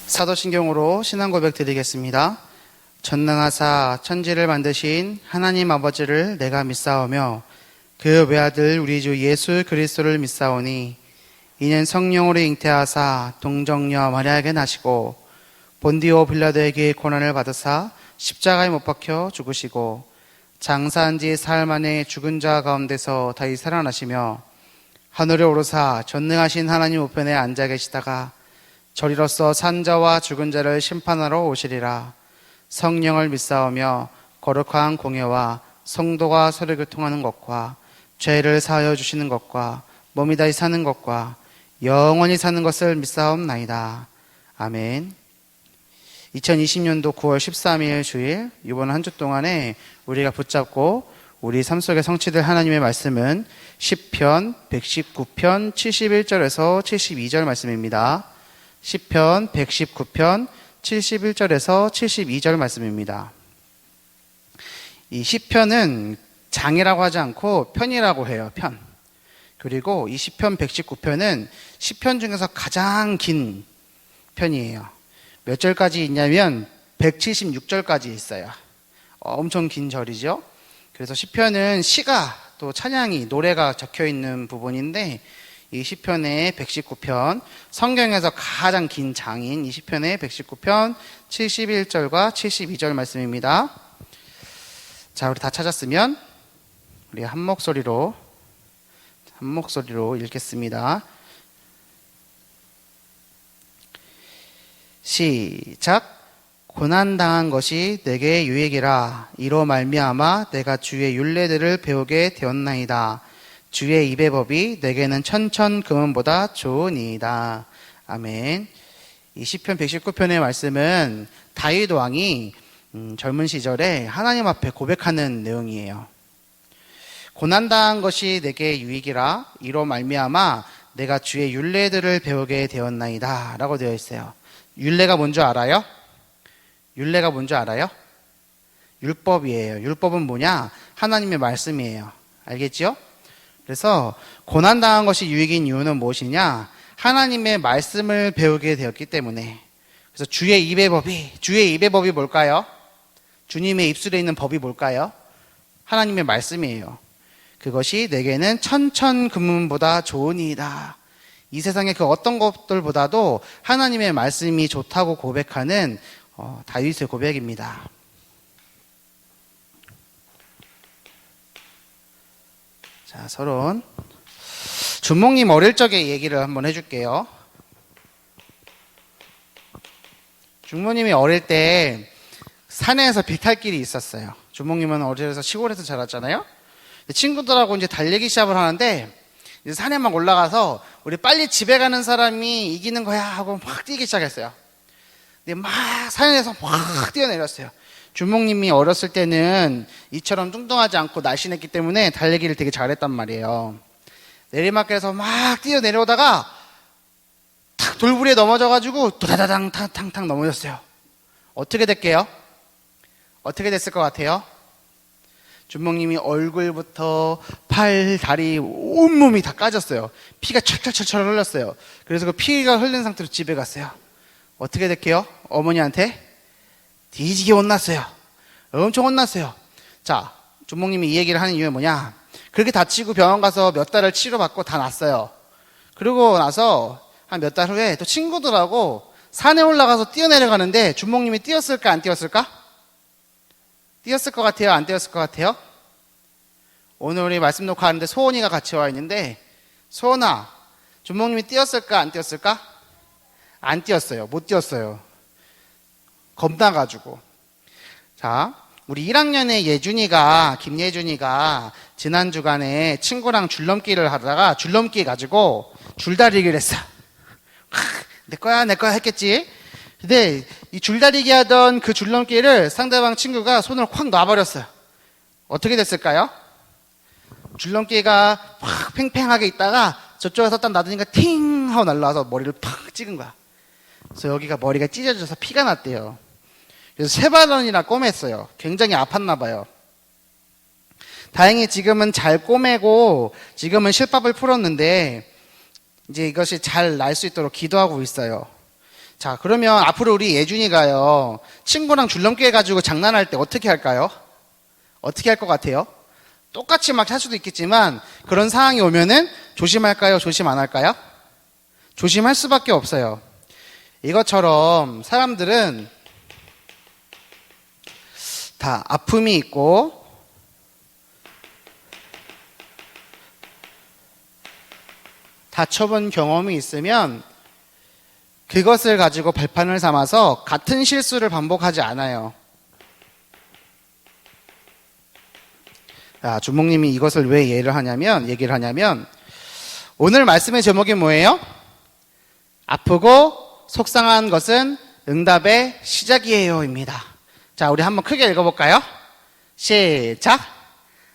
사도신경으로 신앙 고백 드리겠습니다. 전능하사 천지를 만드신 하나님 아버지를 내가 믿사오며 그 외아들 우리 주 예수 그리스도를 믿사오니 이는 성령으로 잉태하사 동정녀 마리아에게 나시고 본디오 빌라도에게 고난을 받으사 십자가에 못 박혀 죽으시고 장사한 지 사흘 만에 죽은 자 가운데서 다시 살아나시며 하늘에 오르사 전능하신 하나님 우편에 앉아 계시다가 저리로서 산자와 죽은 자를 심판하러 오시리라. 성령을 믿사오며 거룩한 공예와 성도가 서로 교통하는 것과 죄를 사하여 주시는 것과 몸이 다시 사는 것과 영원히 사는 것을 믿사옵나이다. 아멘. 2020년도 9월 13일 주일, 이번 한 주 동안에 우리가 붙잡고 우리 삶 속에 성취될 하나님의 말씀은 시편 119편 71절에서 72절 말씀입니다. 시편 119편 71절에서 72절 말씀입니다. 이 시편은 장이라고 하지 않고 편이라고 해요. 편. 그리고 이 시편 119편은 시편 중에서 가장 긴 편이에요. 몇 절까지 있냐면 176절까지 있어요. 엄청 긴 절이죠. 그래서 시편은 시가 또 찬양이 노래가 적혀 있는 부분인데 이 시편의 119편, 성경에서 가장 긴 장인 이 시편의 119편 71절과 72절 말씀입니다. 자, 우리 다 찾았으면 우리 한 목소리로 읽겠습니다. 시작. 고난당한 것이 내게 유익이라. 이로 말미암아 내가 주의 율례들을 배우게 되었나이다. 주의 입의 법이 내게는 천천 금은보다 좋으니이다. 아멘. 이 시편 119편의 말씀은 다윗 왕이 젊은 시절에 하나님 앞에 고백하는 내용이에요. 고난당한 것이 내게 유익이라. 이로 말미암아 내가 주의 율례들을 배우게 되었나이다 라고 되어 있어요. 율례가 뭔지 알아요? 율례가 뭔지 알아요? 율법이에요. 율법은 뭐냐? 하나님의 말씀이에요. 알겠죠? 그래서 고난당한 것이 유익인 이유는 무엇이냐? 하나님의 말씀을 배우게 되었기 때문에. 그래서 주의 입의 법이 뭘까요? 주님의 입술에 있는 법이 뭘까요? 하나님의 말씀이에요. 그것이 내게는 천천금문보다 좋으니이다. 이 세상의 그 어떤 것들보다도 하나님의 말씀이 좋다고 고백하는 다윗의 고백입니다. 자, 서론. 준목님 어릴 적의 얘기를 한번 해줄게요. 준목님이 어릴 때 산에서 비탈길이 있었어요. 준목님은 어려서 시골에서 자랐잖아요. 친구들하고 이제 달리기 시합을 하는데 이제 산에 막 올라가서 우리 빨리 집에 가는 사람이 이기는 거야 하고 막 뛰기 시작했어요. 근데 막 산에서 막 뛰어내렸어요. 준목님이 어렸을 때는 이처럼 뚱뚱하지 않고 날씬했기 때문에 달리기를 되게 잘했단 말이에요. 내리막길에서 막 뛰어내려오다가 탁 돌부리에 넘어져가지고 도다다당 탕탕탕 넘어졌어요. 어떻게 됐게요? 어떻게 됐을 것 같아요? 준목님이 얼굴부터 팔, 다리, 온몸이 다 까졌어요. 피가 철철철철 흘렀어요. 그래서 그 피가 흘린 상태로 집에 갔어요. 어떻게 됐게요? 어머니한테 뒤지게 혼났어요. 엄청 혼났어요. 자, 준목님이 이 얘기를 하는 이유는 뭐냐? 그렇게 다치고 병원 가서 몇 달을 치료받고 다 났어요. 그러고 나서 한 몇 달 후에 또 친구들하고 산에 올라가서 뛰어내려가는데 준목님이 뛰었을까 안 뛰었을까? 뛰었을 것 같아요? 안 뛰었을 것 같아요? 오늘 우리 말씀 녹화하는데 소원이가 같이 와 있는데, 소원아, 준목님이 뛰었을까 안 뛰었을까? 안 뛰었어요. 못 뛰었어요. 겁나가지고. 자, 우리 1학년의 김예준이가 지난 주간에 친구랑 줄넘기를 하다가 줄넘기 가지고 줄다리기를 했어. 내 거야 했겠지. 근데 이 줄다리기 하던 그 줄넘기를 상대방 친구가 손을 확 놔버렸어요. 어떻게 됐을까요? 줄넘기가 확 팽팽하게 있다가 저쪽에서 딱 놔두니까 팅 하고 날라와서 머리를 팍 찍은 거야. 그래서 여기가 머리가 찢어져서 피가 났대요. 그래서 3번이나 꼬맸어요. 굉장히 아팠나 봐요. 다행히 지금은 잘 꼬매고 지금은 실밥을 풀었는데 이제 이것이 잘 날 수 있도록 기도하고 있어요. 자, 그러면 앞으로 우리 예준이가요, 친구랑 줄넘기 해가지고 장난할 때 어떻게 할까요? 어떻게 할 것 같아요? 똑같이 막 할 수도 있겠지만 그런 상황이 오면은 조심할까요? 조심 안 할까요? 조심할 수밖에 없어요. 이것처럼 사람들은 다 아픔이 있고 다쳐본 경험이 있으면 그것을 가지고 발판을 삼아서 같은 실수를 반복하지 않아요. 주목님이 이것을 왜 얘기를 하냐면 오늘 말씀의 제목이 뭐예요? 아프고 속상한 것은 응답의 시작이에요 입니다. 자, 우리 한번 크게 읽어볼까요? 시작.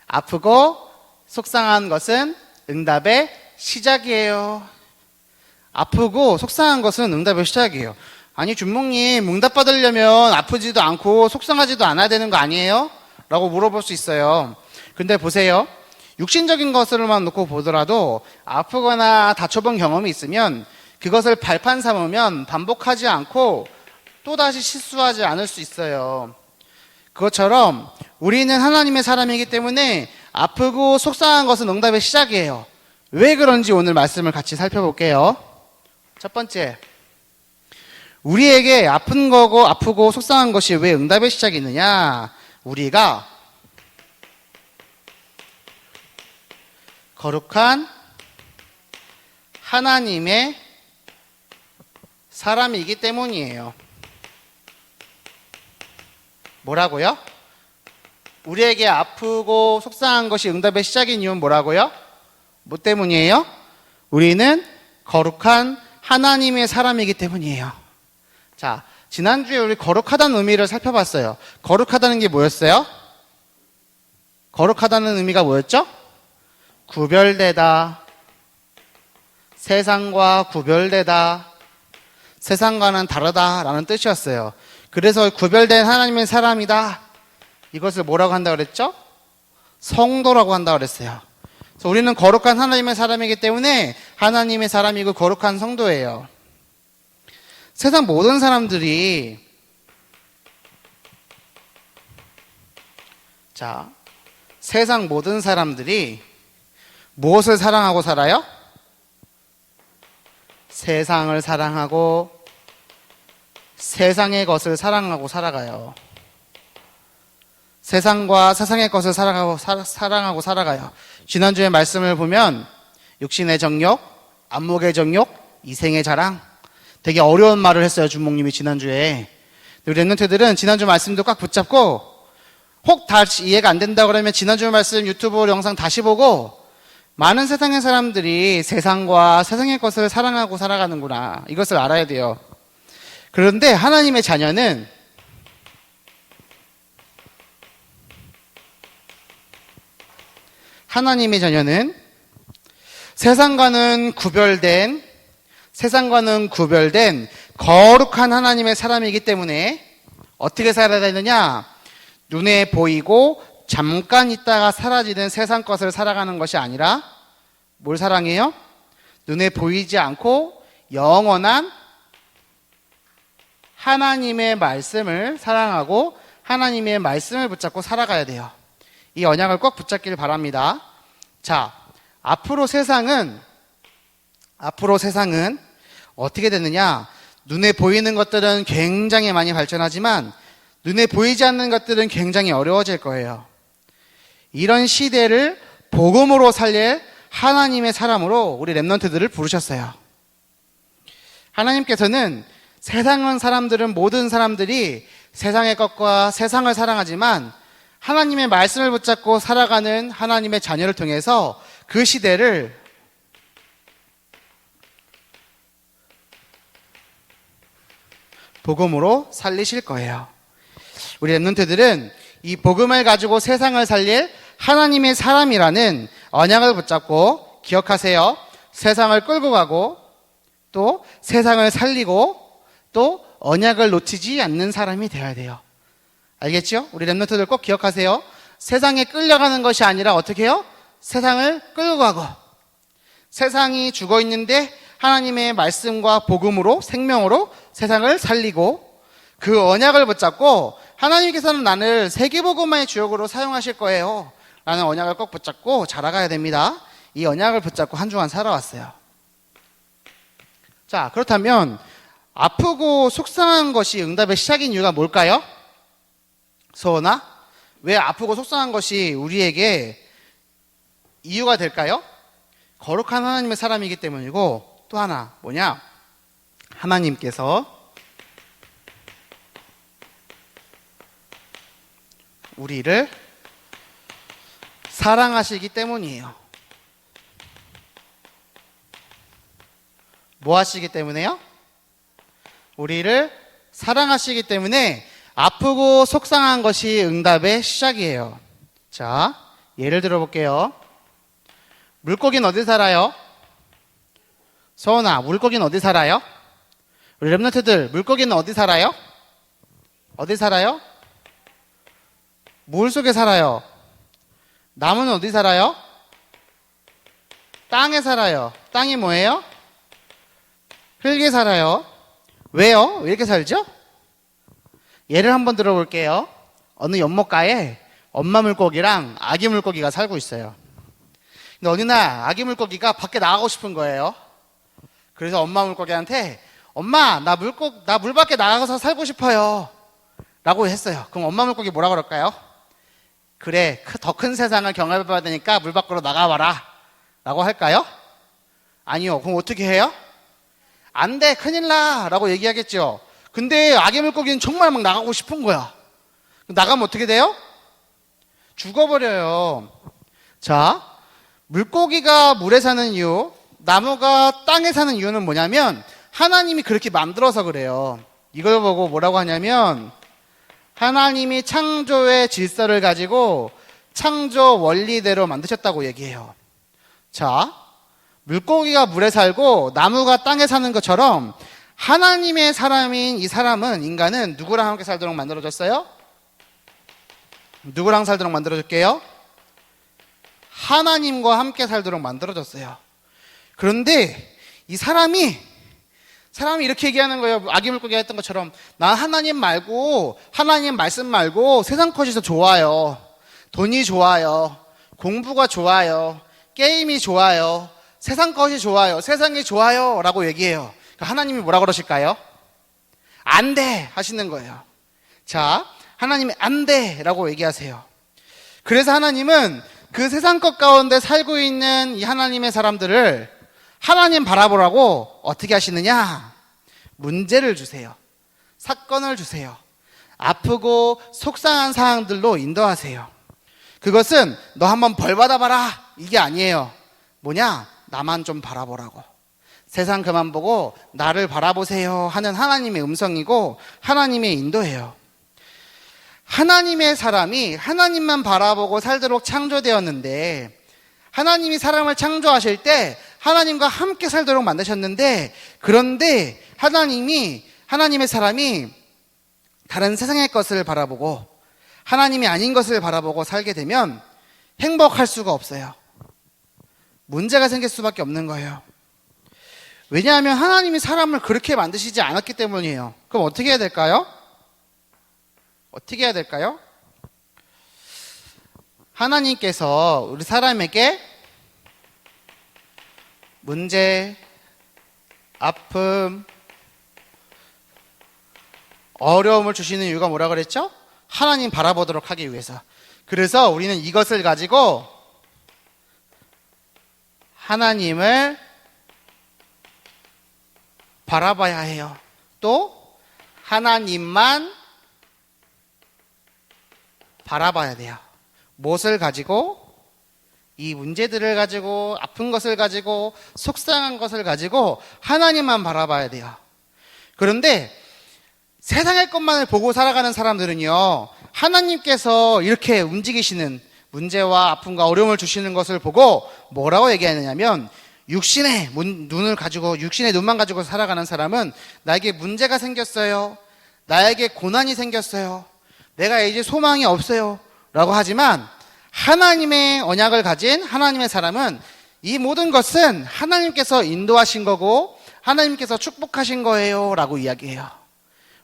아프고 속상한 것은 응답의 시작이에요. 아프고 속상한 것은 응답의 시작이에요. 아니, 준목님, 응답 받으려면 아프지도 않고 속상하지도 않아야 되는 거 아니에요? 라고 물어볼 수 있어요. 근데 보세요. 육신적인 것으로만 놓고 보더라도 아프거나 다쳐본 경험이 있으면 그것을 발판 삼으면 반복하지 않고 또다시 실수하지 않을 수 있어요. 그것처럼 우리는 하나님의 사람이기 때문에 아프고 속상한 것은 응답의 시작이에요. 왜 그런지 오늘 말씀을 같이 살펴볼게요. 첫 번째, 우리에게 아프고 속상한 것이 왜 응답의 시작이 있느냐? 우리가 거룩한 하나님의 사람이기 때문이에요. 뭐라고요? 우리에게 아프고 속상한 것이 응답의 시작인 이유는 뭐라고요? 뭐 때문이에요? 우리는 거룩한 하나님의 사람이기 때문이에요. 자, 지난주에 우리 거룩하다는 의미를 살펴봤어요. 거룩하다는 게 뭐였어요? 거룩하다는 의미가 뭐였죠? 구별되다, 세상과 구별되다, 세상과는 다르다라는 뜻이었어요. 그래서 구별된 하나님의 사람이다. 이것을 뭐라고 한다고 그랬죠? 성도라고 한다고 그랬어요. 그래서 우리는 거룩한 하나님의 사람이기 때문에 하나님의 사람이고 거룩한 성도예요. 세상 모든 사람들이 세상 모든 사람들이 무엇을 사랑하고 살아요? 세상을 사랑하고 세상의 것을 사랑하고 살아가요. 세상과 세상의 것을 사랑하고 살아가요. 지난주에 말씀을 보면 육신의 정욕, 안목의 정욕, 이생의 자랑, 되게 어려운 말을 했어요. 주목님이 지난주에. 우리 랩런트들은 지난주 말씀도 꽉 붙잡고 혹 다시 이해가 안 된다 그러면 지난주 말씀 유튜브 영상 다시 보고 많은 세상의 사람들이 세상과 세상의 것을 사랑하고 살아가는구나. 이것을 알아야 돼요. 그런데 하나님의 자녀는 세상과는 구별된 거룩한 하나님의 사람이기 때문에 어떻게 살아야 되느냐? 눈에 보이고 잠깐 있다가 사라지는 세상 것을 살아가는 것이 아니라 뭘 사랑해요? 눈에 보이지 않고 영원한 하나님의 말씀을 사랑하고 하나님의 말씀을 붙잡고 살아가야 돼요. 이 언약을 꼭 붙잡기를 바랍니다. 자, 앞으로 세상은 어떻게 되느냐? 눈에 보이는 것들은 굉장히 많이 발전하지만 눈에 보이지 않는 것들은 굉장히 어려워질 거예요. 이런 시대를 복음으로 살릴 하나님의 사람으로 우리 랩런트들을 부르셨어요. 하나님께서는 모든 사람들이 세상의 것과 세상을 사랑하지만 하나님의 말씀을 붙잡고 살아가는 하나님의 자녀를 통해서 그 시대를 복음으로 살리실 거예요. 우리 랩런트들은 이 복음을 가지고 세상을 살릴 하나님의 사람이라는 언약을 붙잡고 기억하세요. 세상을 끌고 가고 또 세상을 살리고 또 언약을 놓치지 않는 사람이 되어야 돼요. 알겠죠? 우리 랩런트들 꼭 기억하세요. 세상에 끌려가는 것이 아니라 어떻게 해요? 세상을 끌고 가고 세상이 죽어 있는데 하나님의 말씀과 복음으로 생명으로 세상을 살리고 그 언약을 붙잡고 하나님께서는 나를 세계복음화의 주역으로 사용하실 거예요 라는 언약을 꼭 붙잡고 자라가야 됩니다. 이 언약을 붙잡고 한 주간 살아왔어요. 자, 그렇다면 아프고 속상한 것이 응답의 시작인 이유가 뭘까요? 서원아, 왜 아프고 속상한 것이 우리에게 이유가 될까요? 거룩한 하나님의 사람이기 때문이고, 또 하나 뭐냐? 하나님께서 우리를 사랑하시기 때문이에요. 뭐 하시기 때문에요? 우리를 사랑하시기 때문에 아프고 속상한 것이 응답의 시작이에요. 자, 예를 들어 볼게요. 물고기는 어디 살아요? 서원아, 물고기는 어디 살아요? 우리 랩런트들, 물고기는 어디 살아요? 어디 살아요? 물 속에 살아요. 나무는 어디 살아요? 땅에 살아요. 땅이 뭐예요? 흙에 살아요. 왜요? 왜 이렇게 살죠? 예를 한번 들어볼게요. 어느 연못가에 엄마 물고기랑 아기 물고기가 살고 있어요. 근데 어느 날 아기 물고기가 밖에 나가고 싶은 거예요. 그래서 엄마 물고기한테 엄마, 나 물 밖에 나가서 살고 싶어요 라고 했어요. 그럼 엄마 물고기 뭐라 그럴까요? 그래, 더 큰 세상을 경험해봐야 되니까 물 밖으로 나가봐라 라고 할까요? 아니요. 그럼 어떻게 해요? 안 돼, 큰일 나 라고 얘기하겠죠. 근데 아기 물고기는 정말 막 나가고 싶은 거야. 나가면 어떻게 돼요? 죽어버려요. 자, 물고기가 물에 사는 이유, 나무가 땅에 사는 이유는 뭐냐면 하나님이 그렇게 만들어서 그래요. 이걸 보고 뭐라고 하냐면 하나님이 창조의 질서를 가지고 창조 원리대로 만드셨다고 얘기해요. 자, 물고기가 물에 살고 나무가 땅에 사는 것처럼 하나님의 사람인 이 사람은, 인간은 누구랑 함께 살도록 만들어졌어요? 누구랑 살도록 만들어졌게요? 하나님과 함께 살도록 만들어졌어요. 그런데 이 사람이 이렇게 얘기하는 거예요. 아기 물고기가 했던 것처럼 난 하나님 말고, 하나님 말씀 말고 세상 것이 더 좋아요. 돈이 좋아요. 공부가 좋아요. 게임이 좋아요. 세상 것이 좋아요. 세상이 좋아요 라고 얘기해요. 하나님이 뭐라 그러실까요? 안 돼 하시는 거예요. 자, 하나님이 안 돼 라고 얘기하세요. 그래서 하나님은 그 세상 것 가운데 살고 있는 이 하나님의 사람들을 하나님 바라보라고 어떻게 하시느냐? 문제를 주세요. 사건을 주세요. 아프고 속상한 상황들로 인도하세요. 그것은 너 한번 벌 받아봐라 이게 아니에요. 뭐냐? 나만 좀 바라보라고. 세상 그만 보고 나를 바라보세요 하는 하나님의 음성이고 하나님의 인도예요. 하나님의 사람이 하나님만 바라보고 살도록 창조되었는데, 하나님이 사람을 창조하실 때 하나님과 함께 살도록 만드셨는데, 그런데 하나님의 사람이 다른 세상의 것을 바라보고 하나님이 아닌 것을 바라보고 살게 되면 행복할 수가 없어요. 문제가 생길 수밖에 없는 거예요. 왜냐하면 하나님이 사람을 그렇게 만드시지 않았기 때문이에요. 그럼 어떻게 해야 될까요? 어떻게 해야 될까요? 하나님께서 우리 사람에게 문제, 아픔, 어려움을 주시는 이유가 뭐라 그랬죠? 하나님 바라보도록 하기 위해서. 그래서 우리는 이것을 가지고 하나님을 바라봐야 해요. 또 하나님만 바라봐야 돼요. 무엇을 가지고? 이 문제들을 가지고, 아픈 것을 가지고, 속상한 것을 가지고 하나님만 바라봐야 돼요. 그런데 세상의 것만을 보고 살아가는 사람들은요, 하나님께서 이렇게 움직이시는 문제와 아픔과 어려움을 주시는 것을 보고 뭐라고 얘기하느냐면, 육신의 눈만 가지고 살아가는 사람은 나에게 문제가 생겼어요. 나에게 고난이 생겼어요. 내가 이제 소망이 없어요. 라고 하지만 하나님의 언약을 가진 하나님의 사람은 이 모든 것은 하나님께서 인도하신 거고 하나님께서 축복하신 거예요 라고 이야기해요.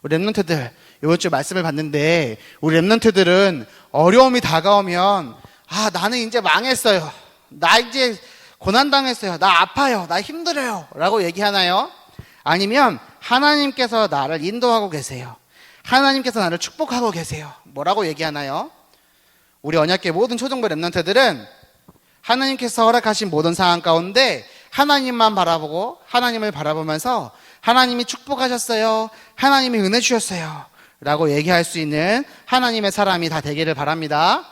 우리 랩런트들 이번 주 말씀을 봤는데 우리 랩런트들은 어려움이 다가오면 나는 이제 망했어요, 나 이제 고난당했어요, 나 아파요, 나 힘들어요 라고 얘기하나요? 아니면 하나님께서 나를 인도하고 계세요, 하나님께서 나를 축복하고 계세요, 뭐라고 얘기하나요? 우리 언약궤 모든 초등부 랩런트들은 하나님께서 허락하신 모든 상황 가운데 하나님만 바라보고 하나님을 바라보면서 하나님이 축복하셨어요, 하나님이 은혜 주셨어요 라고 얘기할 수 있는 하나님의 사람이 다 되기를 바랍니다.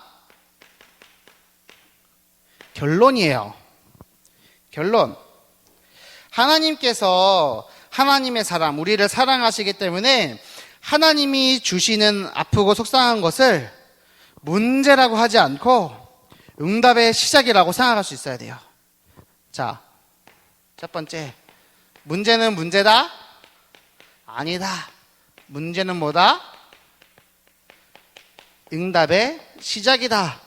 결론이에요. 결론. 하나님께서 하나님의 사람, 우리를 사랑하시기 때문에 하나님이 주시는 아프고 속상한 것을 문제라고 하지 않고 응답의 시작이라고 생각할 수 있어야 돼요. 자, 첫 번째. 문제는 문제다? 아니다. 문제는 뭐다? 응답의 시작이다.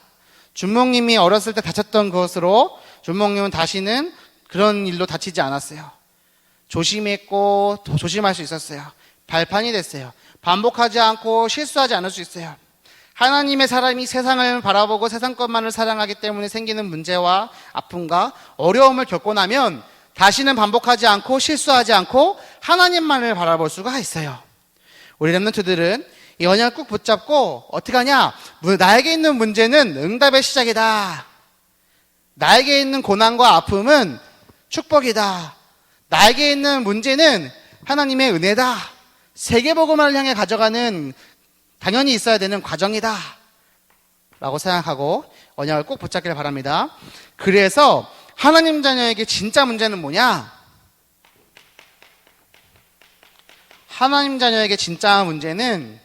준목님이 어렸을 때 다쳤던 것으로 준목님은 다시는 그런 일로 다치지 않았어요. 조심했고 더 조심할 수 있었어요. 발판이 됐어요. 반복하지 않고 실수하지 않을 수 있어요. 하나님의 사람이 세상을 바라보고 세상 것만을 사랑하기 때문에 생기는 문제와 아픔과 어려움을 겪고 나면 다시는 반복하지 않고 실수하지 않고 하나님만을 바라볼 수가 있어요. 우리 랩런트들은 이 언약을 꾹 붙잡고 어떻게 하냐? 나에게 있는 문제는 응답의 시작이다. 나에게 있는 고난과 아픔은 축복이다. 나에게 있는 문제는 하나님의 은혜다. 세계복음을 향해 가져가는 당연히 있어야 되는 과정이다 라고 생각하고 언약을 꼭 붙잡기를 바랍니다. 그래서 하나님 자녀에게 진짜 문제는 뭐냐? 하나님 자녀에게 진짜 문제는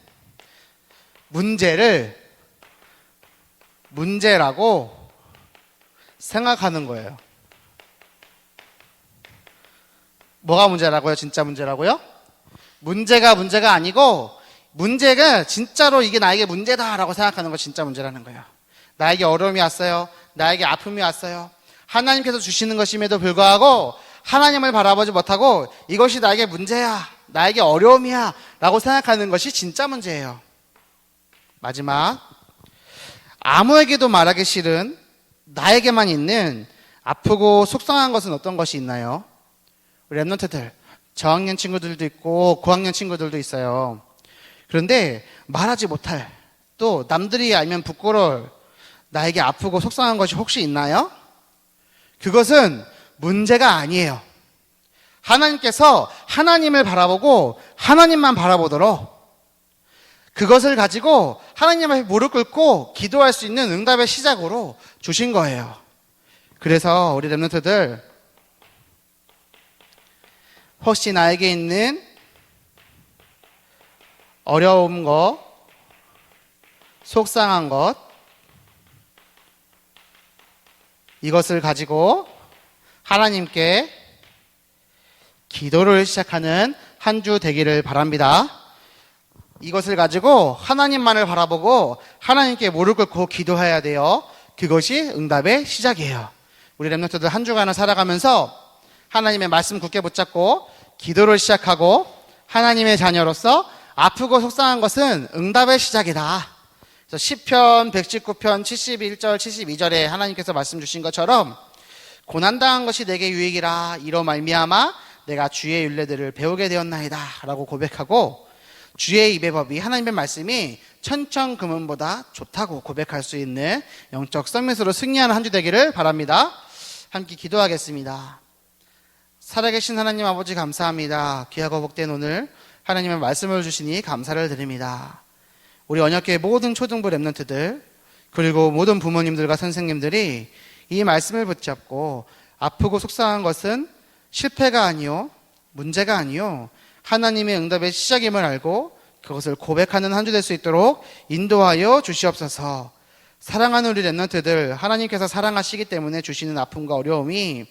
문제를 문제라고 생각하는 거예요. 뭐가 문제라고요? 진짜 문제라고요? 문제가 아니고 문제가 진짜로 이게 나에게 문제다라고 생각하는 거 진짜 문제라는 거예요. 나에게 어려움이 왔어요. 나에게 아픔이 왔어요. 하나님께서 주시는 것임에도 불구하고 하나님을 바라보지 못하고 이것이 나에게 문제야, 나에게 어려움이야 라고 생각하는 것이 진짜 문제예요. 마지막, 아무에게도 말하기 싫은 나에게만 있는 아프고 속상한 것은 어떤 것이 있나요? 우리 랩런트들, 저학년 친구들도 있고 고학년 친구들도 있어요. 그런데 말하지 못할, 또 남들이 알면 부끄러울 나에게 아프고 속상한 것이 혹시 있나요? 그것은 문제가 아니에요. 하나님께서 하나님을 바라보고 하나님만 바라보도록 그것을 가지고 하나님 앞에 무릎 꿇고 기도할 수 있는 응답의 시작으로 주신 거예요. 그래서 우리 랩런트들, 혹시 나에게 있는 어려운 것, 속상한 것, 이것을 가지고 하나님께 기도를 시작하는 한 주 되기를 바랍니다. 이것을 가지고 하나님만을 바라보고 하나님께 무릎 꿇고 기도해야 돼요. 그것이 응답의 시작이에요. 우리 랩런트들 한 주간을 살아가면서 하나님의 말씀 굳게 붙잡고 기도를 시작하고 하나님의 자녀로서 아프고 속상한 것은 응답의 시작이다. 그래서 시편 119편 71절 72절에 하나님께서 말씀 주신 것처럼 고난당한 것이 내게 유익이라 이로 말미암아 내가 주의 율례들을 배우게 되었나이다 라고 고백하고 주의 입의 법이, 하나님의 말씀이 천천금은보다 좋다고 고백할 수 있는 영적 서밋으로 승리하는 한 주 되기를 바랍니다. 함께 기도하겠습니다. 살아계신 하나님 아버지 감사합니다. 귀하고 복된 오늘 하나님의 말씀을 주시니 감사를 드립니다. 우리 언약궤 모든 초등부 랩런트들 그리고 모든 부모님들과 선생님들이 이 말씀을 붙잡고 아프고 속상한 것은 실패가 아니요 문제가 아니요 하나님의 응답의 시작임을 알고 그것을 고백하는 한 주 될 수 있도록 인도하여 주시옵소서. 사랑하는 우리 랩런트들, 하나님께서 사랑하시기 때문에 주시는 아픔과 어려움이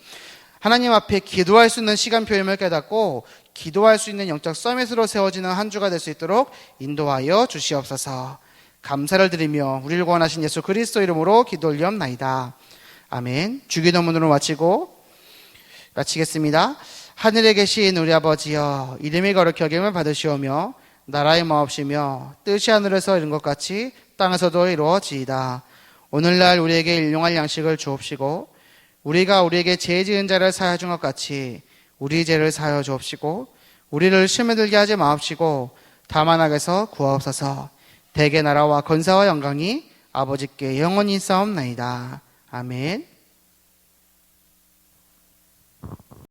하나님 앞에 기도할 수 있는 시간표임을 깨닫고 기도할 수 있는 영적 서밋으로 세워지는 한 주가 될 수 있도록 인도하여 주시옵소서. 감사를 드리며 우리를 구원하신 예수 그리스도 이름으로 기도 올리옵나이다. 아멘. 주기도문으로 마치겠습니다. 하늘에 계신 우리 아버지여, 이름이 거룩히 여김을 받으시오며 나라의 마옵시며 뜻이 하늘에서 이룬 것 같이 땅에서도 이루어지이다. 오늘날 우리에게 일용할 양식을 주옵시고 우리가 우리에게 죄 지은 자를 사하여 준 것 같이 우리 죄를 사하여 주옵시고 우리를 시험에 들게 하지 마옵시고 다만 악에서 구하옵소서. 대개 나라와 권세와 영광이 아버지께 영원히 있사옵나이다. 아멘.